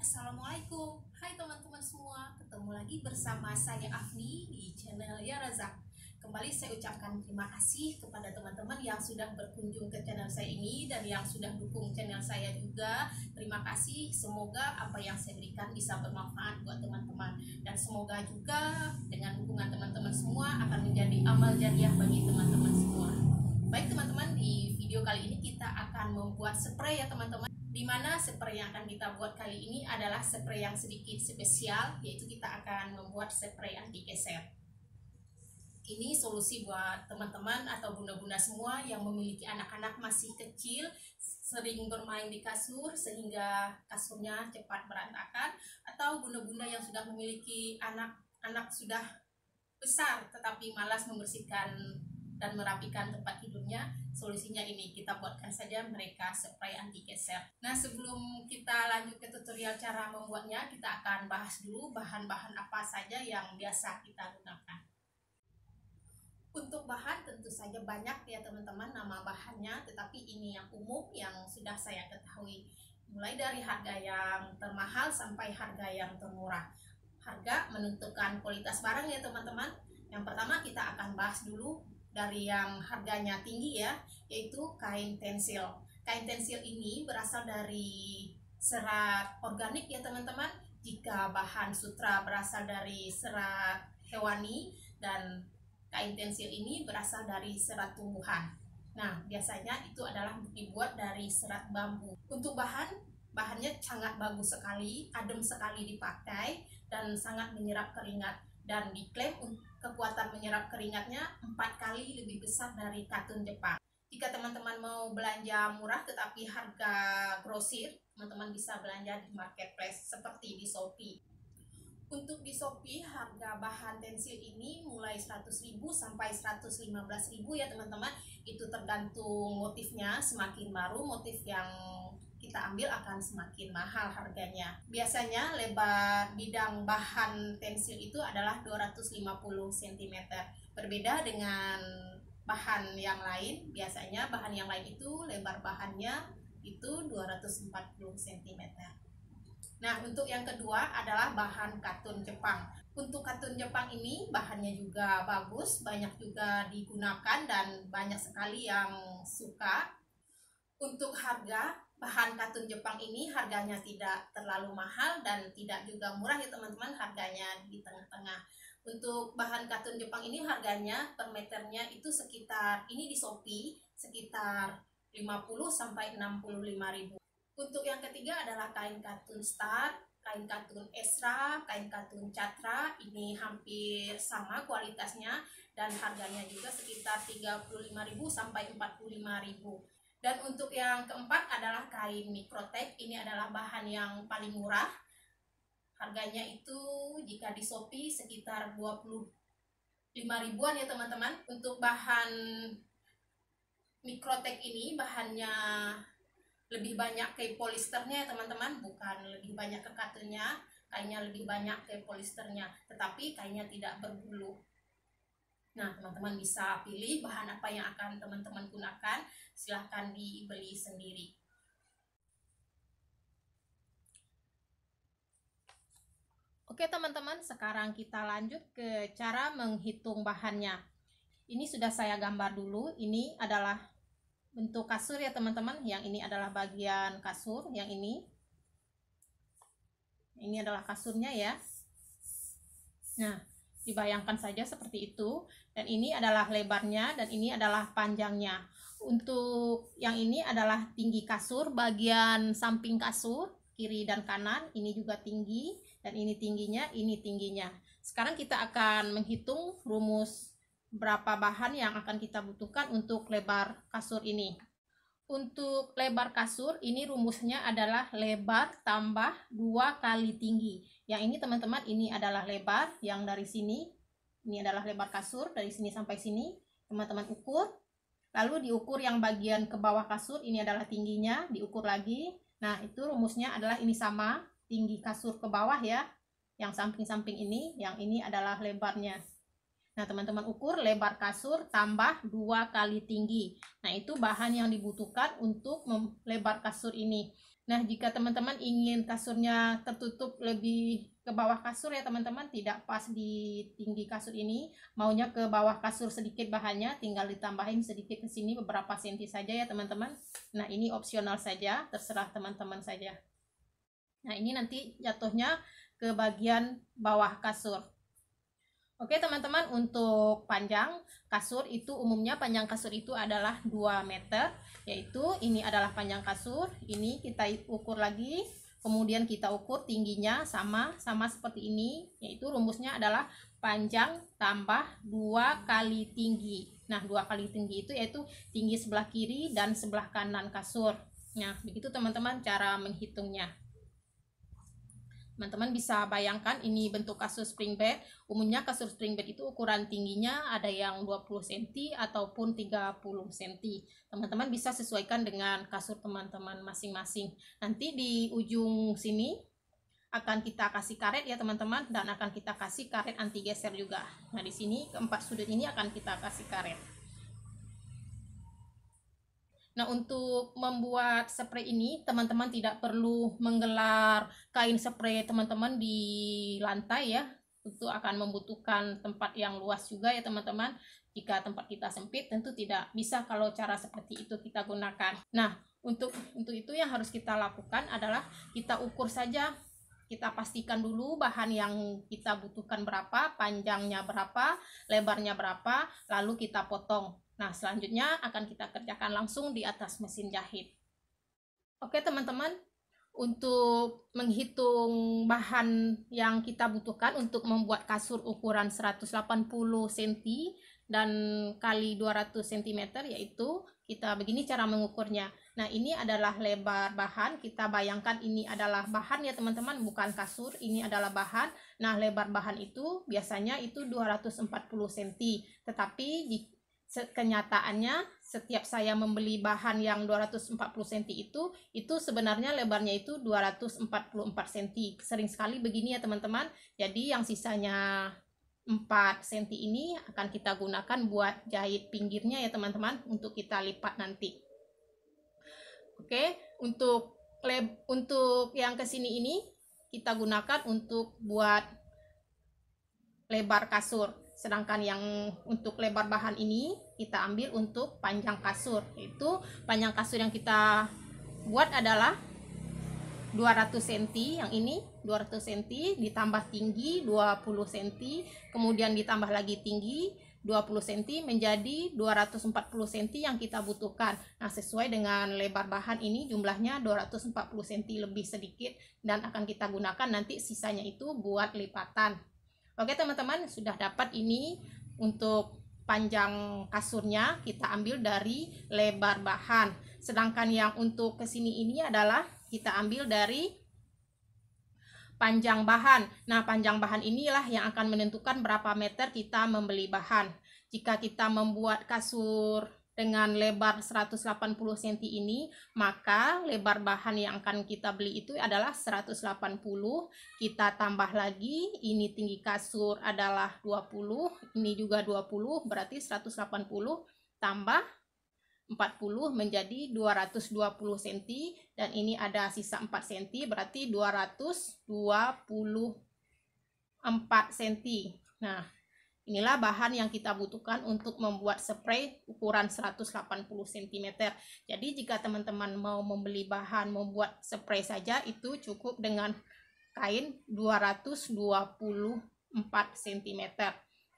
Assalamualaikum, hai teman-teman semua, ketemu lagi bersama saya Afni di channel Ya Razak. Kembali saya ucapkan terima kasih kepada teman-teman yang sudah berkunjung ke channel saya ini dan yang sudah dukung channel saya juga. Terima kasih, semoga apa yang saya berikan bisa bermanfaat buat teman-teman, dan semoga juga dengan dukungan teman-teman semua akan menjadi amal jariah bagi teman-teman semua. Baik teman-teman, di video kali ini kita akan membuat spray ya teman-teman, di mana spray yang akan kita buat kali ini adalah spray yang sedikit spesial, yaitu kita akan membuat spray anti geser. Ini solusi buat teman-teman atau bunda-bunda semua yang memiliki anak-anak masih kecil, sering bermain di kasur sehingga kasurnya cepat berantakan, atau bunda-bunda yang sudah memiliki anak-anak sudah besar tetapi malas membersihkan dan merapikan tempat tidurnya. Solusinya ini, kita buatkan saja mereka spray anti geser. Nah, sebelum kita lanjut ke tutorial cara membuatnya, kita akan bahas dulu bahan-bahan apa saja yang biasa kita gunakan. Untuk bahan tentu saja banyak ya teman-teman nama bahannya, tetapi ini yang umum yang sudah saya ketahui, mulai dari harga yang termahal sampai harga yang termurah. Harga menentukan kualitas barang ya teman-teman. Yang pertama kita akan bahas dulu dari yang harganya tinggi ya, yaitu kain tensil. Kain tensil ini berasal dari serat organik ya teman-teman. Jika bahan sutra berasal dari serat hewani, dan kain tensil ini berasal dari serat tumbuhan. Nah, biasanya itu adalah dibuat dari serat bambu. Untuk bahannya sangat bagus sekali, adem sekali dipakai, dan sangat menyerap keringat, dan diklaim kekuatan menyerap keringatnya 4 kali lebih besar dari katun Jepang. Jika teman-teman mau belanja murah tetapi harga grosir, teman-teman bisa belanja di marketplace seperti di Shopee. Untuk di Shopee harga bahan tensil ini mulai 100.000 sampai 115.000 ya teman-teman. Itu tergantung motifnya, semakin baru motif yang kita ambil akan semakin mahal harganya. Biasanya lebar bidang bahan tensil itu adalah 250 cm. Berbeda dengan bahan yang lain, biasanya bahan yang lain itu lebar bahannya itu 240 cm. Nah, untuk yang kedua adalah bahan katun Jepang. Untuk katun Jepang ini bahannya juga bagus, banyak juga digunakan dan banyak sekali yang suka. Untuk harga, bahan katun Jepang ini harganya tidak terlalu mahal dan tidak juga murah ya teman-teman, harganya di tengah-tengah. Untuk bahan katun Jepang ini harganya per meternya itu sekitar, ini di Shopee, sekitar 50 sampai 65.000. Untuk yang ketiga adalah kain katun Star, kain katun Esra, kain katun Catra. Ini hampir sama kualitasnya dan harganya juga sekitar 35.000 sampai 45.000. Dan untuk yang keempat adalah kain Microtech. Ini adalah bahan yang paling murah. Harganya itu jika di Shopee sekitar 25.000-an ya teman-teman. Untuk bahan Microtech ini bahannya lebih banyak ke polisternya ya teman-teman, bukan lebih banyak ke katunnya. Kainnya lebih banyak ke polisternya, tetapi kainnya tidak berbulu. Nah, teman-teman bisa pilih bahan apa yang akan teman-teman gunakan, silahkan dibeli sendiri. Oke teman-teman, sekarang kita lanjut ke cara menghitung bahannya. Ini sudah saya gambar dulu, ini adalah bentuk kasur ya teman-teman. Yang ini adalah bagian kasur, yang ini adalah kasurnya ya. Nah, dibayangkan saja seperti itu, dan ini adalah lebarnya dan ini adalah panjangnya. Untuk yang ini adalah tinggi kasur, bagian samping kasur kiri dan kanan ini juga tinggi, dan ini tingginya, ini tingginya. Sekarang kita akan menghitung rumus berapa bahan yang akan kita butuhkan untuk lebar kasur ini. Untuk lebar kasur ini rumusnya adalah lebar tambah 2 kali tinggi. Yang ini teman-teman, ini adalah lebar yang dari sini, ini adalah lebar kasur dari sini sampai sini, teman-teman ukur. Lalu diukur yang bagian ke bawah kasur, ini adalah tingginya, diukur lagi. Nah, itu rumusnya adalah ini sama, tinggi kasur ke bawah ya. Yang samping-samping ini, yang ini adalah lebarnya. Nah, teman-teman ukur lebar kasur tambah 2 kali tinggi. Nah, itu bahan yang dibutuhkan untuk melebar kasur ini. Nah, jika teman-teman ingin kasurnya tertutup lebih ke bawah kasur ya teman-teman, tidak pas di tinggi kasur ini, maunya ke bawah kasur sedikit bahannya, tinggal ditambahin sedikit ke sini beberapa senti saja ya teman-teman. Nah, ini opsional saja, terserah teman-teman saja. Nah, ini nanti jatuhnya ke bagian bawah kasur. Oke teman-teman, untuk panjang kasur itu umumnya panjang kasur itu adalah 2 meter, yaitu ini adalah panjang kasur, ini kita ukur lagi, kemudian kita ukur tingginya sama seperti ini, yaitu rumusnya adalah panjang tambah 2 kali tinggi. Nah, 2 kali tinggi itu yaitu tinggi sebelah kiri dan sebelah kanan kasur. Nah, begitu teman-teman cara menghitungnya. Teman-teman bisa bayangkan ini bentuk kasur spring bed. Umumnya kasur spring bed itu ukuran tingginya ada yang 20 cm ataupun 30 cm. Teman-teman bisa sesuaikan dengan kasur teman-teman masing-masing. Nanti di ujung sini akan kita kasih karet ya teman-teman, dan akan kita kasih karet anti geser juga. Nah, di sini keempat sudut ini akan kita kasih karet. Nah, untuk membuat spray ini teman-teman tidak perlu menggelar kain spray teman-teman di lantai ya. Tentu akan membutuhkan tempat yang luas juga ya teman-teman. Jika tempat kita sempit tentu tidak bisa kalau cara seperti itu kita gunakan. Nah, untuk itu yang harus kita lakukan adalah kita ukur saja. Kita pastikan dulu bahan yang kita butuhkan berapa, panjangnya berapa, lebarnya berapa, lalu kita potong. Nah, selanjutnya akan kita kerjakan langsung di atas mesin jahit. Oke teman-teman, untuk menghitung bahan yang kita butuhkan untuk membuat kasur ukuran 180 cm dan kali 200 cm, yaitu kita begini cara mengukurnya. Nah, ini adalah lebar bahan, kita bayangkan ini adalah bahan ya teman-teman, bukan kasur, ini adalah bahan. Nah, lebar bahan itu biasanya itu 240 cm, tetapi kenyataannya setiap saya membeli bahan yang 240 cm itu sebenarnya lebarnya itu 244 cm. Sering sekali begini ya teman-teman. Jadi yang sisanya 4 cm ini akan kita gunakan buat jahit pinggirnya ya teman-teman, untuk kita lipat nanti. Oke, untuk yang kesini ini kita gunakan untuk buat lebar kasur. Sedangkan yang untuk lebar bahan ini kita ambil untuk panjang kasur, yaitu panjang kasur yang kita buat adalah 200 cm. Yang ini 200 cm ditambah tinggi 20 cm, kemudian ditambah lagi tinggi 20 cm menjadi 240 cm yang kita butuhkan. Nah, sesuai dengan lebar bahan ini jumlahnya 240 cm lebih sedikit, dan akan kita gunakan nanti sisanya itu buat lipatan. Oke teman-teman, sudah dapat ini untuk panjang kasurnya kita ambil dari lebar bahan. Sedangkan yang untuk kesini ini adalah kita ambil dari panjang bahan. Nah, panjang bahan inilah yang akan menentukan berapa meter kita membeli bahan. Jika kita membuat kasur dengan lebar 180 cm ini, maka lebar bahan yang akan kita beli itu adalah 180. Kita tambah lagi, ini tinggi kasur adalah 20, ini juga 20, berarti 180 tambah 40 menjadi 220 cm, dan ini ada sisa 4 cm, berarti 224 cm. Nah, inilah bahan yang kita butuhkan untuk membuat spray ukuran 180 cm. Jadi jika teman-teman mau membeli bahan membuat spray saja, itu cukup dengan kain 224 cm.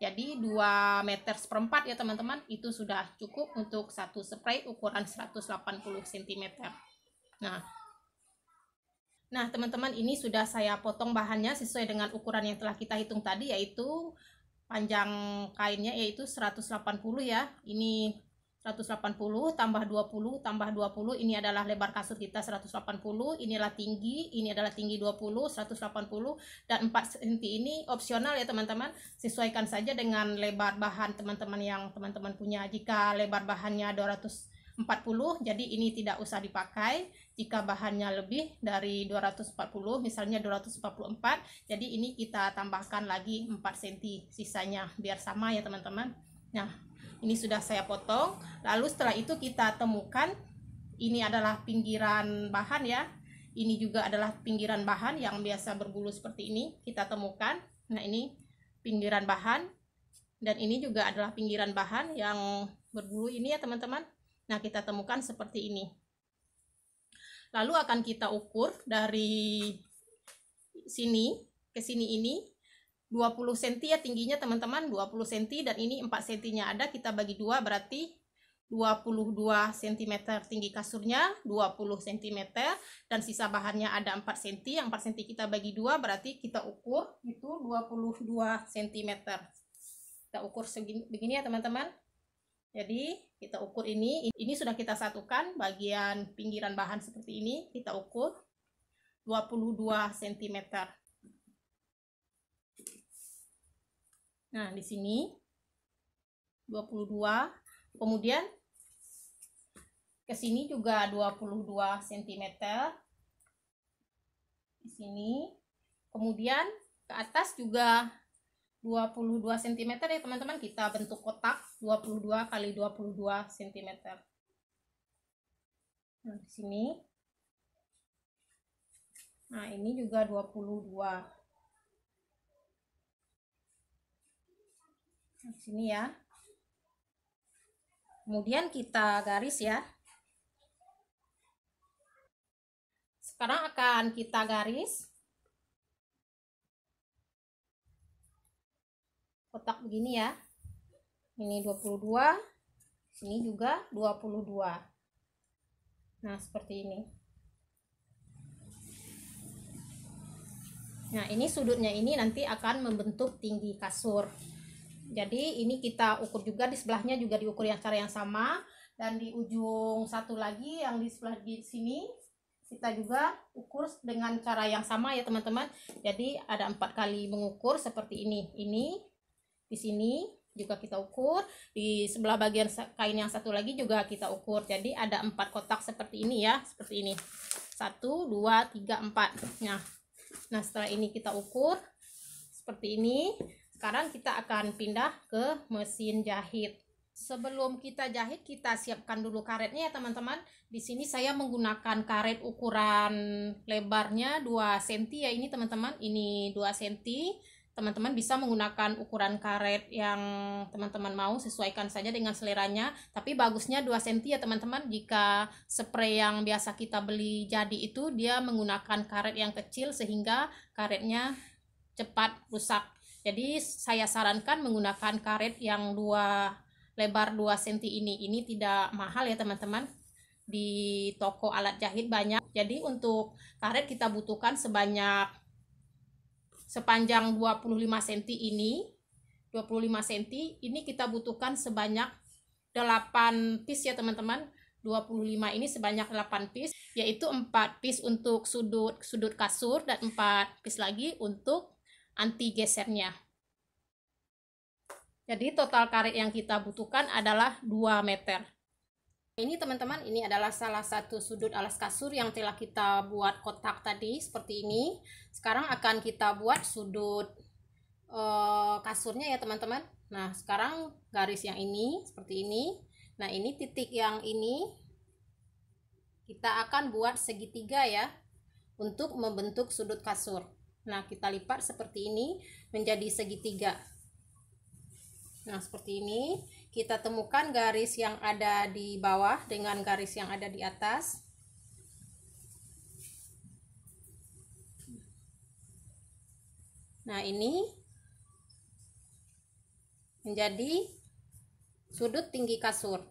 Jadi 2 meter seperempat ya teman-teman, itu sudah cukup untuk satu spray ukuran 180 cm. Nah teman-teman, ini sudah saya potong bahannya sesuai dengan ukuran yang telah kita hitung tadi, yaitu panjang kainnya yaitu 180 ya. Ini 180 tambah 20 tambah 20, ini adalah lebar kasur kita 180, inilah tinggi, ini adalah tinggi 20, 180, dan 4 cm ini opsional ya teman-teman. Sesuaikan saja dengan lebar bahan teman-teman yang teman-teman punya. Jika lebar bahannya 240, jadi ini tidak usah dipakai. Jika bahannya lebih dari 240, misalnya 244, jadi ini kita tambahkan lagi 4 cm sisanya biar sama ya teman-teman. Nah, ini sudah saya potong. Lalu setelah itu kita temukan ini adalah pinggiran bahan ya. ini juga adalah pinggiran bahan yang biasa berbulu seperti ini, kita temukan. Nah, ini pinggiran bahan, dan ini juga adalah pinggiran bahan yang berbulu ini ya teman-teman. Nah, kita temukan seperti ini. Lalu akan kita ukur dari sini ke sini ini 20 cm ya tingginya teman-teman, 20 cm, dan ini 4 cm-nya ada, kita bagi 2 berarti 22 cm tinggi kasurnya, 20 cm, dan sisa bahannya ada 4 cm. Yang 4 cm kita bagi 2 berarti kita ukur itu 22 cm. Kita ukur segini begini ya teman-teman. Jadi kita ukur ini sudah kita satukan, bagian pinggiran bahan seperti ini kita ukur 22 cm. Nah, di sini 22, kemudian ke sini juga 22 cm. Di sini. Kemudian ke atas juga 22 cm ya teman-teman, kita bentuk kotak 22 kali 22 cm. Nah, di sini. Nah, ini juga 22. Nah, di sini ya. Kemudian kita garis ya. Sekarang akan kita garis kotak begini ya. Ini 22, sini juga 22. Nah, seperti ini. Nah, ini sudutnya ini nanti akan membentuk tinggi kasur. Jadi ini kita ukur juga, di sebelahnya juga diukur yang cara yang sama, dan di ujung satu lagi yang di sebelah di sini kita juga ukur dengan cara yang sama ya teman-teman. Jadi ada 4 kali mengukur seperti ini. Ini di sini juga kita ukur, di sebelah bagian kain yang satu lagi juga kita ukur. Jadi ada 4 kotak seperti ini ya, seperti ini. 1 2 3 4. Nah, setelah ini kita ukur seperti ini. Sekarang kita akan pindah ke mesin jahit. Sebelum kita jahit, kita siapkan dulu karetnya ya teman-teman. Di sini saya menggunakan karet ukuran lebarnya 2 cm ya ini teman-teman. Ini 2 cm. Teman-teman bisa menggunakan ukuran karet yang teman-teman mau, sesuaikan saja dengan seleranya. Tapi bagusnya 2 cm ya teman-teman. Jika spray yang biasa kita beli jadi itu, dia menggunakan karet yang kecil sehingga karetnya cepat rusak. Jadi saya sarankan menggunakan karet yang lebar 2 cm ini tidak mahal ya teman-teman, di toko alat jahit banyak. Jadi untuk karet kita butuhkan sepanjang 25 cm ini, 25 cm ini kita butuhkan sebanyak 8 piece ya teman-teman. 25 ini sebanyak 8 piece, yaitu 4 piece untuk sudut kasur dan 4 piece lagi untuk anti gesernya. Jadi total karet yang kita butuhkan adalah 2 meter. Ini teman-teman, ini adalah salah satu sudut alas kasur yang telah kita buat kotak tadi seperti ini. Sekarang akan kita buat sudut kasurnya ya teman-teman. Nah, sekarang garis yang ini seperti ini. Nah, ini titik yang ini kita akan buat segitiga ya untuk membentuk sudut kasur. Nah, kita lipat seperti ini menjadi segitiga. Nah, seperti ini. Kita temukan garis yang ada di bawah dengan garis yang ada di atas. Nah, ini menjadi sudut tinggi kasur.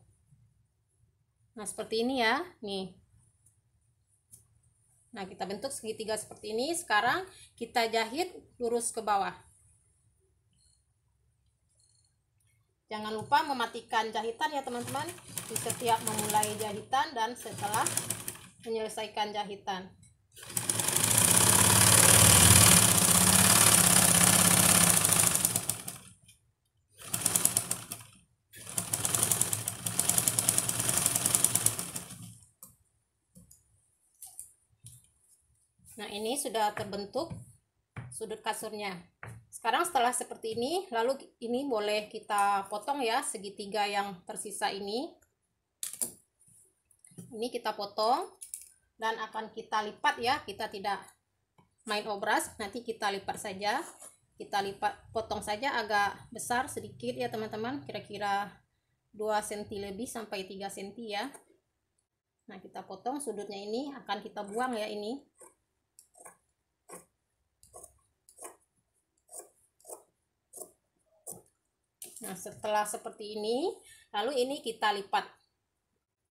Nah, seperti ini ya. Nih. Nah, kita bentuk segitiga seperti ini. Sekarang kita jahit lurus ke bawah. Jangan lupa mematikan jahitan ya teman-teman, di setiap memulai jahitan dan setelah menyelesaikan jahitan. Nah, ini sudah terbentuk sudut kasurnya. Sekarang setelah seperti ini, lalu ini boleh kita potong ya, segitiga yang tersisa ini. Ini kita potong. dan akan kita lipat ya, kita tidak main obras, nanti kita lipat saja, kita lipat, potong saja agak besar sedikit ya teman-teman, kira-kira 2 cm lebih sampai 3 cm ya. Nah kita potong sudutnya, ini akan kita buang ya ini. Nah setelah seperti ini, lalu ini kita lipat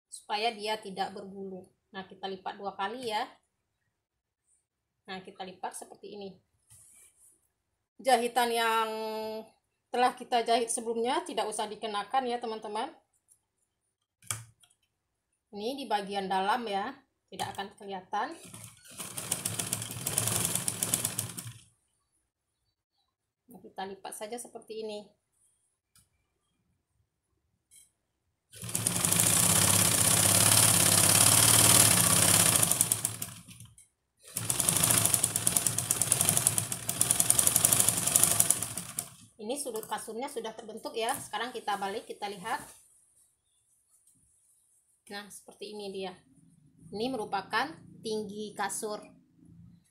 supaya dia tidak berbulu. Nah kita lipat 2 kali ya. Nah kita lipat seperti ini. Jahitan yang telah kita jahit sebelumnya tidak usah dikenakan ya teman-teman. Ini di bagian dalam ya, tidak akan kelihatan. Nah, kita lipat saja seperti ini. Ini sudut kasurnya sudah terbentuk ya. Sekarang kita balik, kita lihat. Nah seperti ini dia. Ini merupakan tinggi kasur.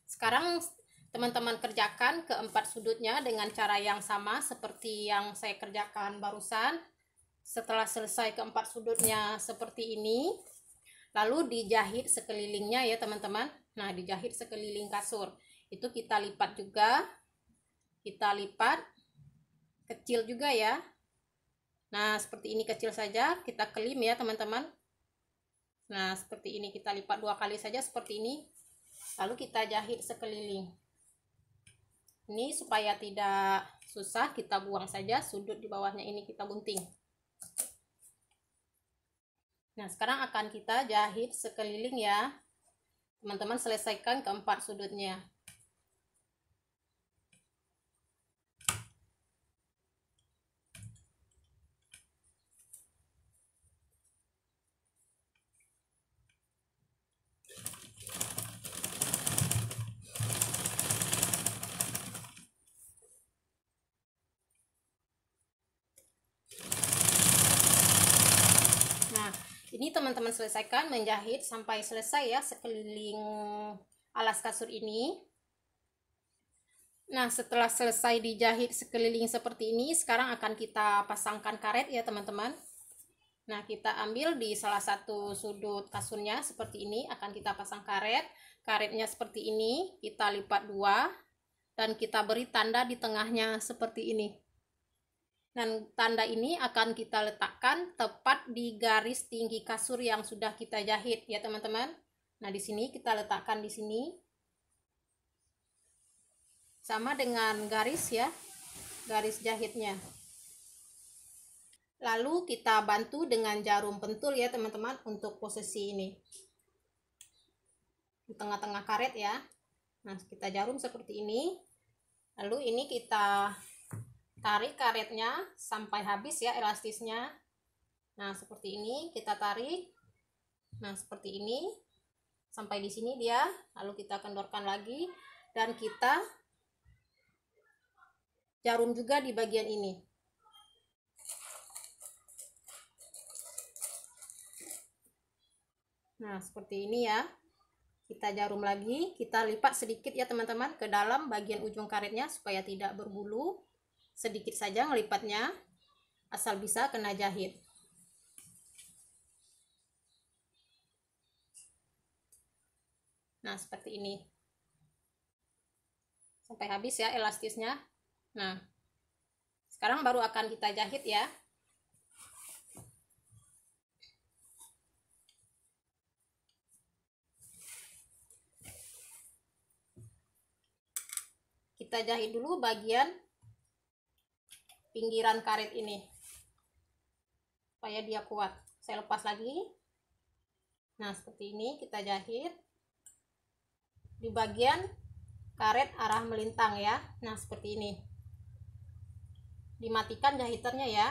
Sekarang teman-teman kerjakan keempat sudutnya dengan cara yang sama seperti yang saya kerjakan barusan. Setelah selesai keempat sudutnya seperti ini, lalu dijahit sekelilingnya ya teman-teman. Nah dijahit sekeliling kasur itu kita lipat juga, kita lipat kecil juga ya. Nah seperti ini kecil saja, kita kelim ya teman-teman. Nah seperti ini kita lipat 2 kali saja seperti ini, lalu kita jahit sekeliling. Ini supaya tidak susah, kita buang saja sudut di bawahnya, ini kita gunting. Nah sekarang akan kita jahit sekeliling ya teman-teman, selesaikan keempat sudutnya. Ini teman-teman selesaikan menjahit sampai selesai ya sekeliling alas kasur ini. Nah setelah selesai dijahit sekeliling seperti ini, sekarang akan kita pasangkan karet ya teman-teman. Nah kita ambil di salah satu sudut kasurnya seperti ini, akan kita pasang karet. Karetnya seperti ini, kita lipat 2 dan kita beri tanda di tengahnya seperti ini. Dan tanda ini akan kita letakkan tepat di garis tinggi kasur yang sudah kita jahit ya teman-teman. Nah di sini kita letakkan di sini, sama dengan garis ya, garis jahitnya. Lalu kita bantu dengan jarum pentul ya teman-teman untuk posisi ini di tengah-tengah karet ya. Nah kita jarum seperti ini, lalu ini kita tarik karetnya sampai habis ya elastisnya. Nah seperti ini kita tarik. Nah seperti ini sampai di sini dia, lalu kita kendorkan lagi dan kita jarum juga di bagian ini. Nah seperti ini ya, kita jarum lagi, kita lipat sedikit ya teman-teman ke dalam bagian ujung karetnya supaya tidak berbulu. Sedikit saja ngelipatnya, asal bisa kena jahit. Nah seperti ini sampai habis ya elastisnya. Nah sekarang baru akan kita jahit ya. Kita jahit dulu bagian pinggiran karet ini supaya dia kuat. Saya lepas lagi. Nah seperti ini kita jahit di bagian karet arah melintang ya. Nah seperti ini, dimatikan jahitannya ya.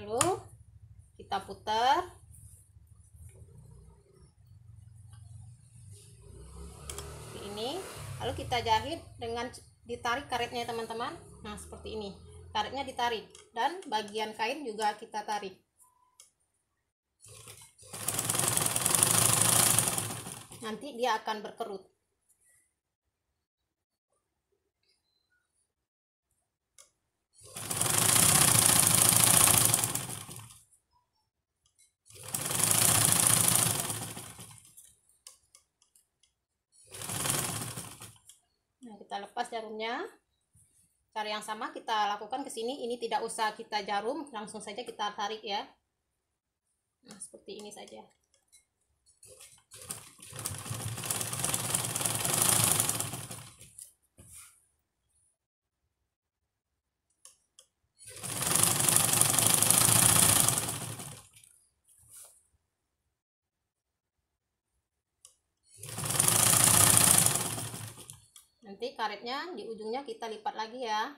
Lalu kita putar. Ini lalu kita jahit dengan ditarik karetnya teman-teman. Nah seperti ini, karetnya ditarik, dan bagian kain juga kita tarik. Nanti dia akan berkerut. Nah, kita lepas jarumnya. Cara yang sama kita lakukan ke sini. Ini tidak usah kita jarum, langsung saja kita tarik ya. Nah, seperti ini saja. Nanti karetnya di ujungnya kita lipat lagi ya.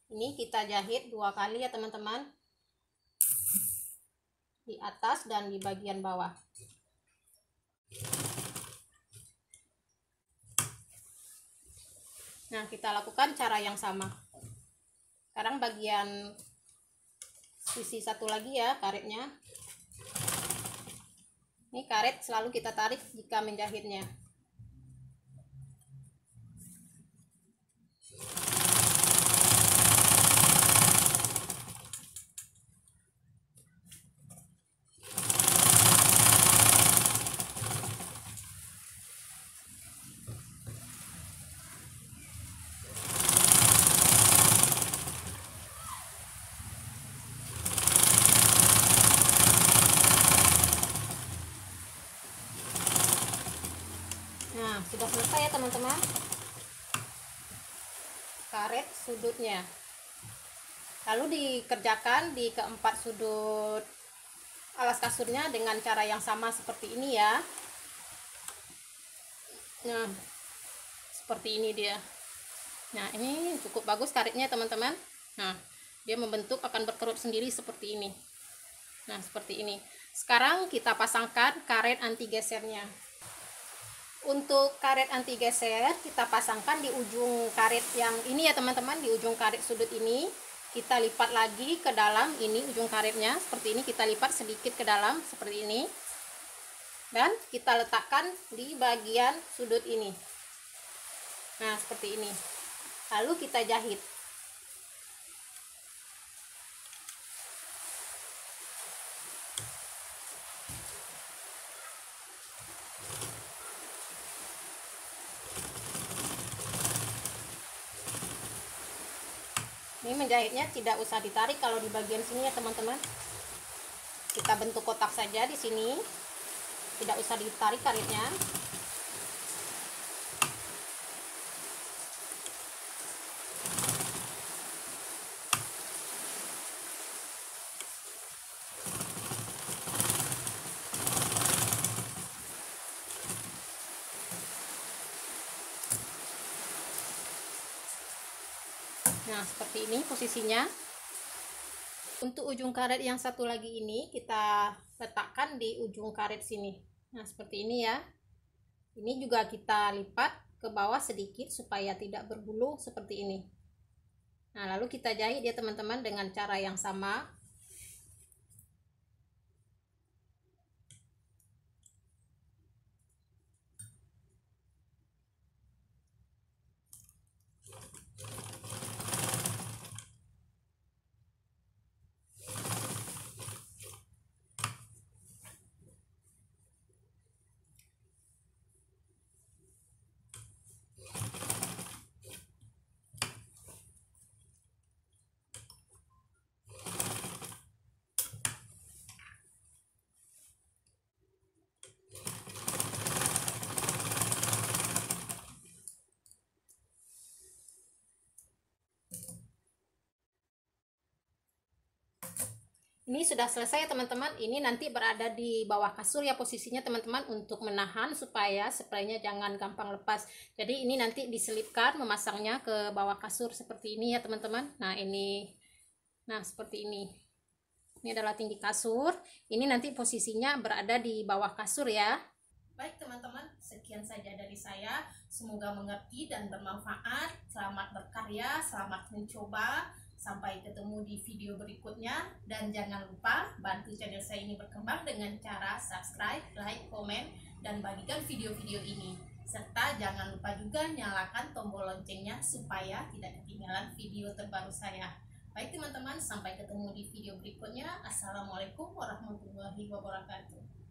Ini kita jahit 2 kali ya teman-teman, di atas dan di bagian bawah. Nah, kita lakukan cara yang sama. Sekarang bagian sisi satu lagi ya karetnya. Ini karet selalu kita tarik jika menjahitnya. Nah, sudah selesai ya teman-teman, karet sudutnya. Lalu dikerjakan di keempat sudut alas kasurnya dengan cara yang sama seperti ini ya. Nah, seperti ini dia. Nah, ini cukup bagus karetnya teman-teman. Nah, dia membentuk akan berkerut sendiri seperti ini. Nah, seperti ini. Sekarang kita pasangkan karet anti gesernya. Untuk karet anti geser kita pasangkan di ujung karet yang ini ya teman-teman, di ujung karet sudut ini. Kita lipat lagi ke dalam ini ujung karetnya, seperti ini, kita lipat sedikit ke dalam seperti ini. Dan kita letakkan di bagian sudut ini. Nah, seperti ini. Lalu kita jahit. Ini menjahitnya tidak usah ditarik kalau di bagian sini ya teman-teman. Kita bentuk kotak saja di sini. Tidak usah ditarik karetnya. Nah, seperti ini posisinya. Untuk ujung karet yang satu lagi ini kita letakkan di ujung karet sini. Nah, seperti ini ya. Ini juga kita lipat ke bawah sedikit supaya tidak berbulu seperti ini. Nah, lalu kita jahit ya teman-teman dengan cara yang sama. Ini sudah selesai ya teman-teman. Ini nanti berada di bawah kasur ya posisinya teman-teman, untuk menahan supaya spraynya jangan gampang lepas. Jadi ini nanti diselipkan memasangnya ke bawah kasur seperti ini ya teman-teman. Nah, ini. Nah, seperti ini. Ini adalah tinggi kasur. Ini nanti posisinya berada di bawah kasur ya. Baik teman-teman, sekian saja dari saya. Semoga mengerti dan bermanfaat. Selamat berkarya, selamat mencoba. Sampai ketemu di video berikutnya. Dan jangan lupa bantu channel saya ini berkembang dengan cara subscribe, like, komen, dan bagikan video-video ini. Serta jangan lupa juga nyalakan tombol loncengnya supaya tidak ketinggalan video terbaru saya. Baik teman-teman, sampai ketemu di video berikutnya. Assalamualaikum warahmatullahi wabarakatuh.